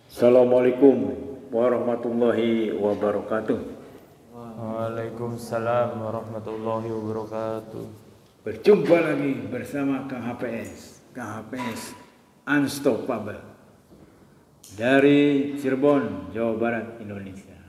Assalamualaikum warahmatullahi wabarakatuh. Waalaikumsalam warahmatullahi wabarakatuh. Berjumpa lagi bersama Kang HPS Unstoppable dari Cirebon, Jawa Barat, Indonesia.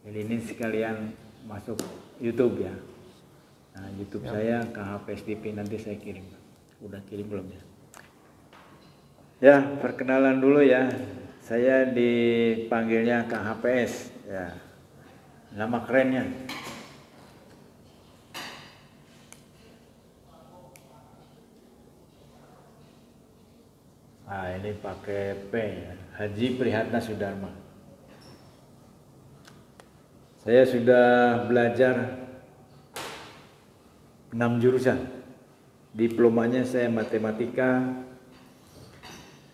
Jadi ini sekalian masuk YouTube ya. Nah, YouTube saya Kang HPS TV, nanti saya kirim. Udah kirim belum ya? Ya, perkenalan dulu ya. Saya dipanggilnya Kang HPS ya. Nama kerennya. Nah, ini pakai P ya. Haji Prihatna Sudarma. Saya sudah belajar 6 jurusan. Diplomanya saya matematika,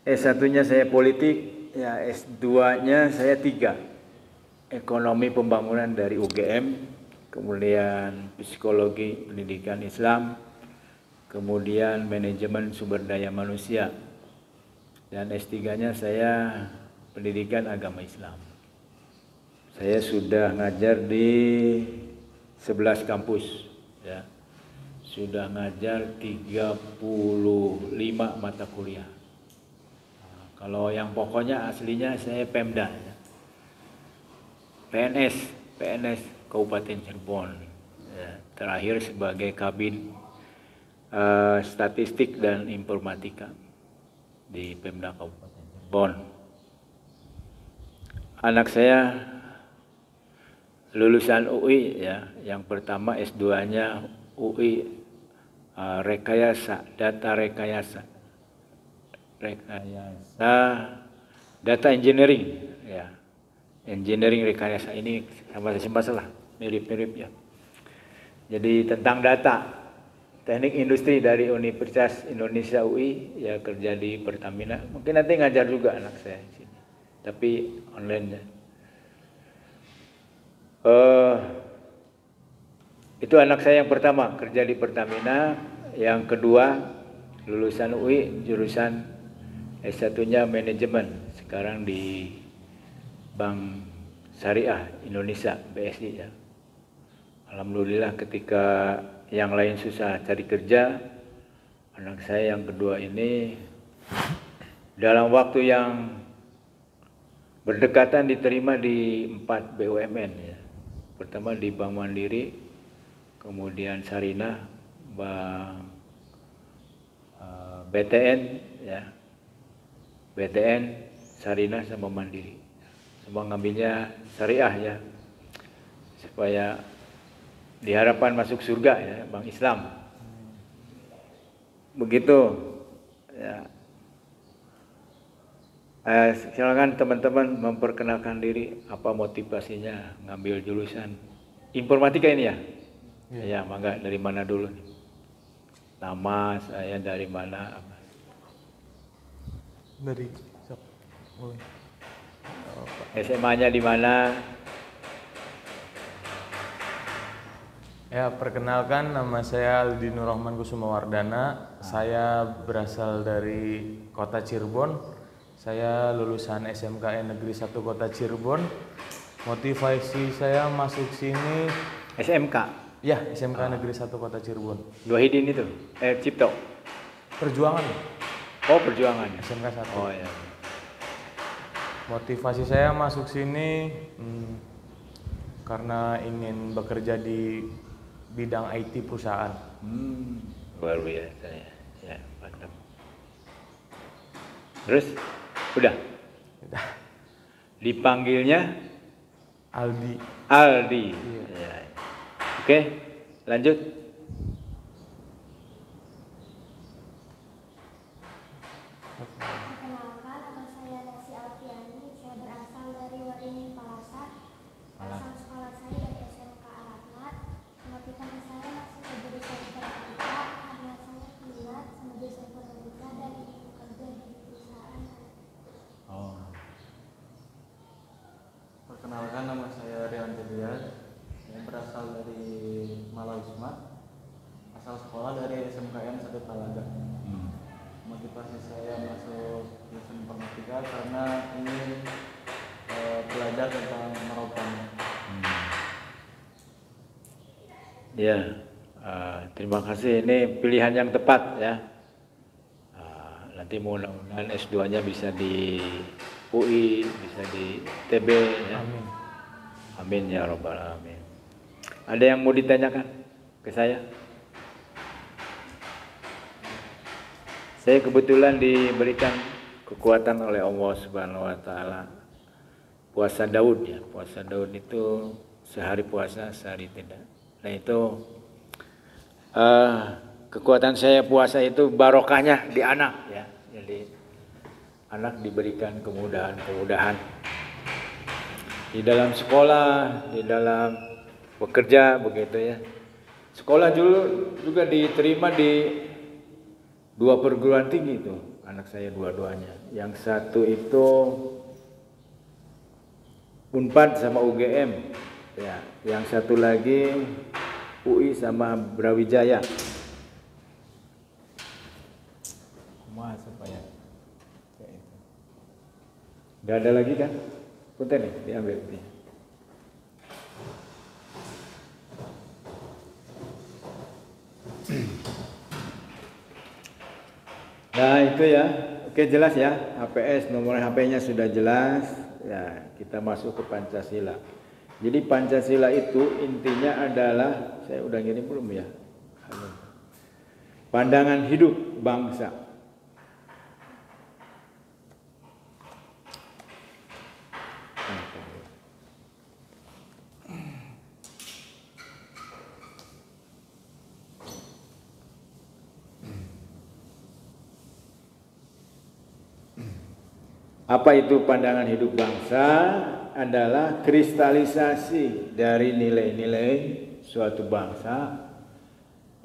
S1-nya saya politik, ya S2-nya saya 3. Ekonomi pembangunan dari UGM, kemudian psikologi pendidikan Islam, kemudian manajemen sumber daya manusia. Dan S3-nya saya pendidikan agama Islam. Saya sudah ngajar di 11 kampus ya. Sudah ngajar 35 mata kuliah. Nah, kalau yang pokoknya aslinya saya Pemda ya. PNS Kabupaten Cirebon ya. Terakhir sebagai Kabin Statistik dan Informatika di Pemda Kabupaten Cirebon. Anak saya lulusan UI ya, yang pertama S2-nya UI rekayasa data engineering ya. Engineering rekayasa ini sama salah, mirip-mirip ya. Jadi tentang data, teknik industri dari Universitas Indonesia UI ya, kerja di Pertamina. Mungkin nanti ngajar juga anak saya di sini, tapi online ya. Itu anak saya yang pertama kerja di Pertamina, yang kedua lulusan UI jurusan S1-nya manajemen, sekarang di Bank Syariah Indonesia BSI ya. Alhamdulillah ketika yang lain susah cari kerja, anak saya yang kedua ini dalam waktu yang berdekatan diterima di 4 BUMN ya. Pertama di Bank Mandiri, kemudian Sarinah, Bank BTN ya. BTN, Sarinah sama Mandiri. Semua ngambilnya syariah ya. Supaya diharapkan masuk surga ya, Bank Islam. Begitu ya. Silakan teman-teman memperkenalkan diri, apa motivasinya ngambil jurusan informatika ini ya? Ya, mangga, dari mana dulu nih? Nama saya dari mana? Dari SMA-nya di mana? Ya, perkenalkan, nama saya Aldi Nurrahman Kusumawardana. Saya berasal dari kota Cirebon. Saya lulusan SMKN Negeri 1 Kota Cirebon. Motivasi saya masuk sini SMK? ya, SMK Negeri 1 Kota Cirebon. Dua Hidin itu? Cipto? Perjuangan. Oh, Perjuangan. SMK 1. Oh ya. Motivasi saya masuk sini karena ingin bekerja di bidang IT perusahaan. Luar biasa ya. Ya, mantap. Terus udah dipanggilnya Aldi. Iya. Ya. Oke, lanjut. Perkenalkan, nama saya Desi Alfiani. Saya berasal dari Waringin Palasa. Asal sekolah saya dari SMK Al-Rahmat. Motivasi saya masuk ke jurusan informatika karena saya minat sama jurusan informatika dan ingin bekerja di perusahaan. Perkenalkan, nama saya Rian Jelian. Saya berasal dari Malawisma. karena ingin belajar tentang meroban. Ya, terima kasih. Ini pilihan yang tepat ya. Nanti mudah-mudahan S2-nya bisa di UI, bisa di TB ya. Amin. Amin ya robbal alamin. Ada yang mau ditanyakan ke saya? Saya kebetulan diberikan kekuatan oleh Allah Subhanahu wa taala. Puasa Daud ya. Puasa Daud itu sehari puasa, sehari tidak. Nah itu kekuatan saya puasa itu barokahnya di anak ya. Jadi anak diberikan kemudahan-kemudahan di dalam sekolah, di dalam bekerja begitu ya. Sekolah dulu juga diterima di 2 perguruan tinggi itu anak saya dua-duanya. Yang satu itu Unpad sama UGM ya. Yang satu lagi UI sama Brawijaya. Kumaha supaya kayak itu. Gak ada lagi kan? Punten nih, diambil nih. Nah itu ya, oke jelas ya, HPS nomor HP-nya sudah jelas. Ya kita masuk ke Pancasila. Jadi Pancasila itu intinya adalah, saya udah ngirim belum ya? Pandangan hidup bangsa. Apa itu pandangan hidup bangsa? Adalah kristalisasi dari nilai-nilai suatu bangsa.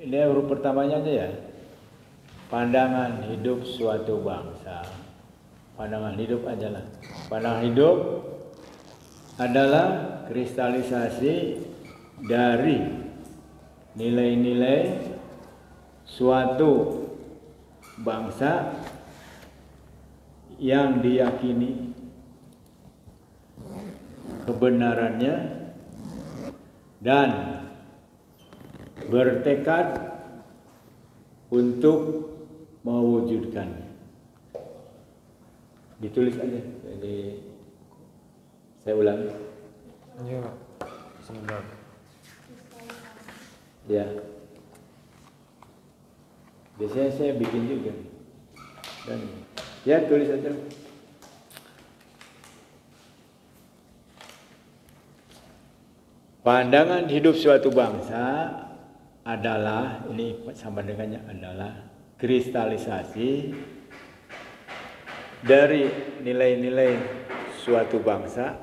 Ini huruf pertamanya aja ya. Pandangan hidup suatu bangsa. Pandangan hidup aja lah. Pandangan hidup adalah kristalisasi dari nilai-nilai suatu bangsa yang diyakini kebenarannya dan bertekad untuk mewujudkannya. Ditulis aja. Jadi saya ulangi. Iya, Pak. Sebentar. Ya. Biasanya saya bikin juga. Dan ya tulis aja. Pandangan hidup suatu bangsa adalah, ini sama dengannya adalah kristalisasi dari nilai-nilai suatu bangsa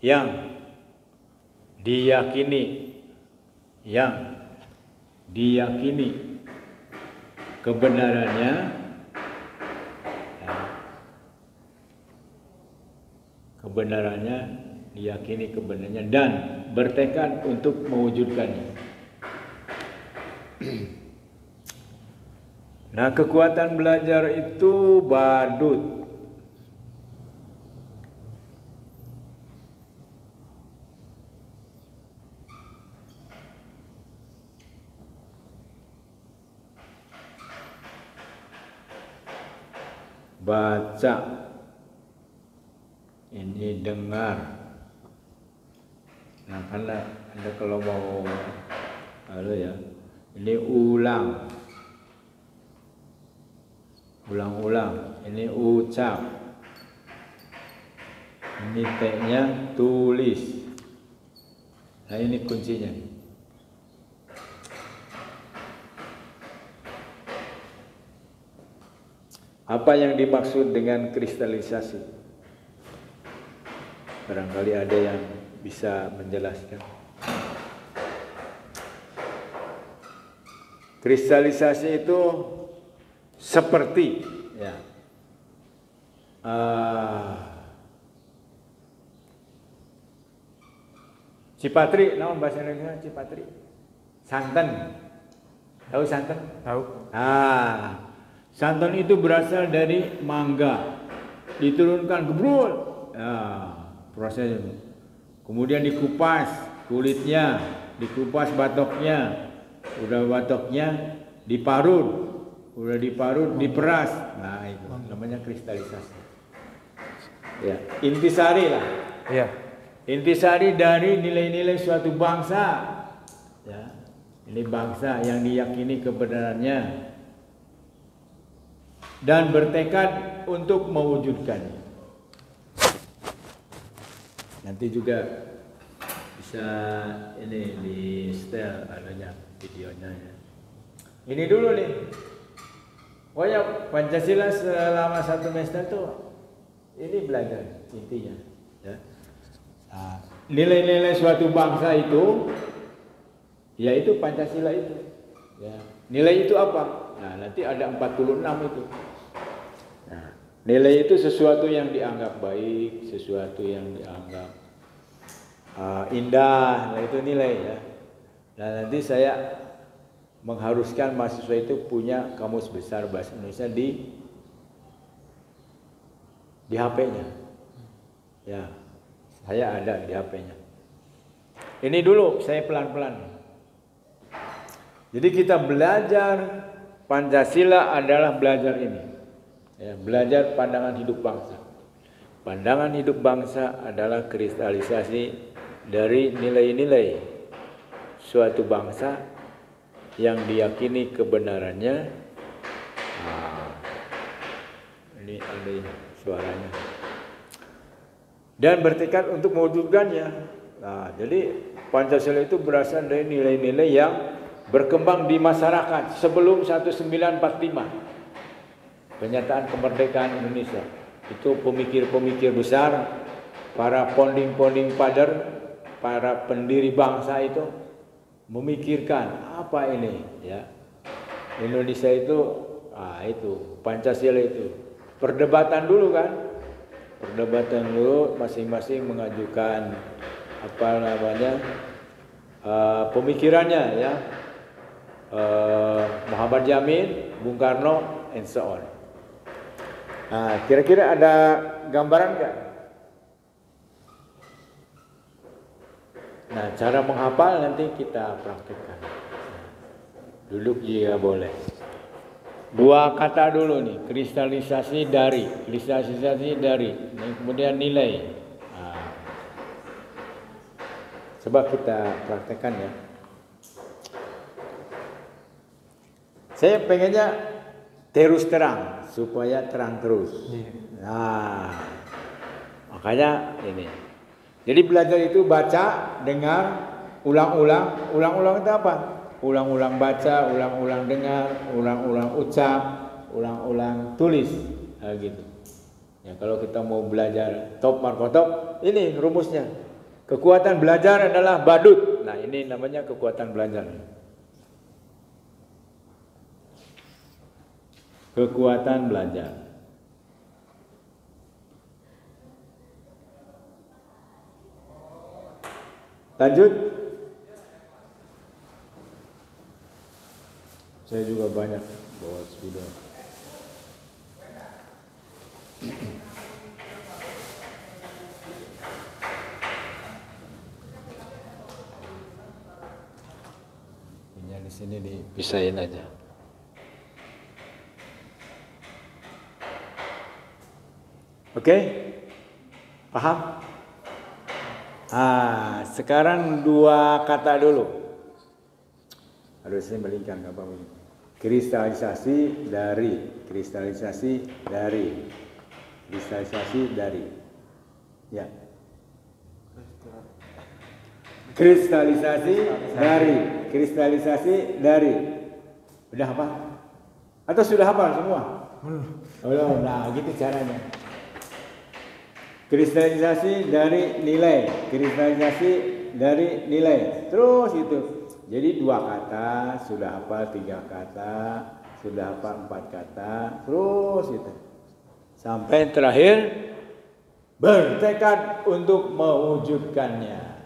yang diyakini kebenarannya diyakini kebenarannya dan bertekad untuk mewujudkannya. Nah, kekuatan belajar itu badut. Baca. Ini dengar. Nah, karena Anda kalau mau ya, ini ulang. Ulang-ulang. Ini ucap. Ini T-nya tulis. Nah, ini kuncinya. Apa yang dimaksud dengan kristalisasi? Barangkali ada yang bisa menjelaskan. Kristalisasi itu seperti ya, cipatri, namun bahasa Indonesia cipatri, santan. Tahu santan? Tahu. Santan itu berasal dari mangga. diturunkan gebrul. Nah, prosesnya. Kemudian dikupas kulitnya, dikupas batoknya. Udah batoknya diparut. Udah diparut, diperas. Nah, itu namanya kristalisasi. Ya, intisari lah. Iya. Intisari dari nilai-nilai suatu bangsa. Ya, ini bangsa yang diyakini kebenarannya dan bertekad untuk mewujudkannya. Nanti juga bisa ini di setel adanya videonya ya. Ini dulu nih. Oh ya, Pancasila selama 1 semester tuh ini belajar intinya. Ya. Nah, nilai-nilai suatu bangsa itu, yaitu Pancasila itu. Ya. Nilai itu apa? Nah, nanti ada 46 itu. Nah, nilai itu sesuatu yang dianggap baik, sesuatu yang dianggap indah. Nah, itu nilai ya. Nah, nanti saya mengharuskan mahasiswa itu punya kamus besar bahasa Indonesia di HP-nya. Ya, saya ada di HP-nya. Ini dulu saya pelan-pelan. Jadi kita belajar Pancasila adalah belajar ini. Ya, belajar pandangan hidup bangsa. Pandangan hidup bangsa adalah kristalisasi dari nilai-nilai suatu bangsa yang diyakini kebenarannya. Nah, ini ada suaranya. Dan bertekad untuk mewujudkannya. Nah, jadi Pancasila itu berasal dari nilai-nilai yang berkembang di masyarakat sebelum 1945. Penyataan kemerdekaan Indonesia. Itu pemikir-pemikir besar, para founding father, para pendiri bangsa itu memikirkan apa ini ya. Indonesia itu itu Pancasila itu. Perdebatan dulu kan. Perdebatan dulu masing-masing mengajukan apa namanya pemikirannya ya. Muhammad Yamin, Bung Karno, and so on. Nah, kira-kira ada gambaran nggak? Nah, cara menghafal nanti kita praktikkan. Duduk jika boleh. 2 kata dulu nih, kristalisasi dari, nah, kemudian nilai. Nah, coba kita praktekkan ya. Saya pengennya terus terang supaya terang terus. Nah, makanya ini. Jadi belajar itu baca, dengar, ulang-ulang. Ulang-ulang itu apa? Ulang-ulang baca, ulang-ulang dengar, ulang-ulang ucap, ulang-ulang tulis. Nah, gitu. Ya, kalau kita mau belajar top markotop, ini rumusnya. Kekuatan belajar adalah badut. Nah, ini namanya kekuatan belajar. Kekuatan belajar. Lanjut. Saya juga banyak bawa spidol. Ini di sini dipisahin aja. Oke? Paham? Sekarang 2 kata dulu. Harusnya melingkar apa ini? Kristalisasi dari. Ya. Kristalisasi dari. Udah apa? Atau sudah hafal semua? Belum. Nah, gitu caranya. Kristalisasi dari nilai. Terus itu. Jadi 2 kata, sudah hafal 3 kata, sudah hafal 4 kata, terus itu. Sampai terakhir bertekad untuk mewujudkannya.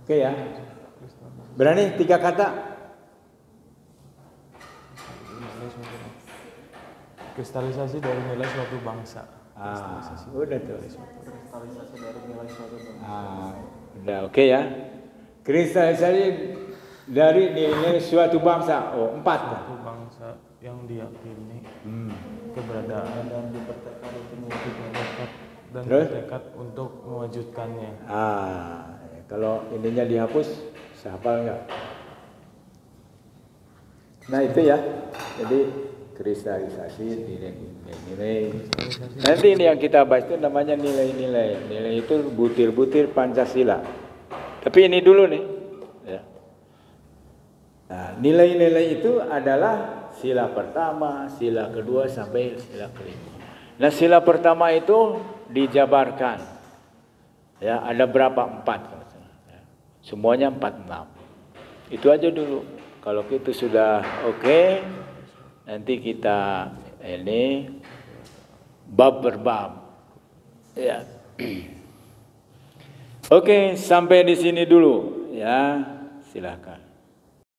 Oke ya. Berani 3 kata? Kristalisasi dari nilai suatu bangsa. Udah tuh. Kristalisasi dari nilai suatu bangsa. Udah oke ya. Kristalisasi dari nilai suatu bangsa. Oh, 4 kan? Suatu bangsa yang diyakini keberadaan dan bertekad untuk mewujudkannya. Kalau ininya dihapus, siapa enggak? Nah itu ya. Jadi kristalisasi nilai-nilai. Nanti ini yang kita bahas itu namanya nilai-nilai. Nilai itu butir-butir Pancasila. Tapi ini dulu nih. Ya. Nah, nilai-nilai itu adalah sila pertama, sila kedua sampai sila kelima. Nah, sila pertama itu dijabarkan. Ya, ada berapa? 4. Ya. Semuanya 46. Itu aja dulu. Kalau itu sudah oke, nanti kita ini bab berbab. Ya. Oke, sampai di sini dulu ya. Silakan.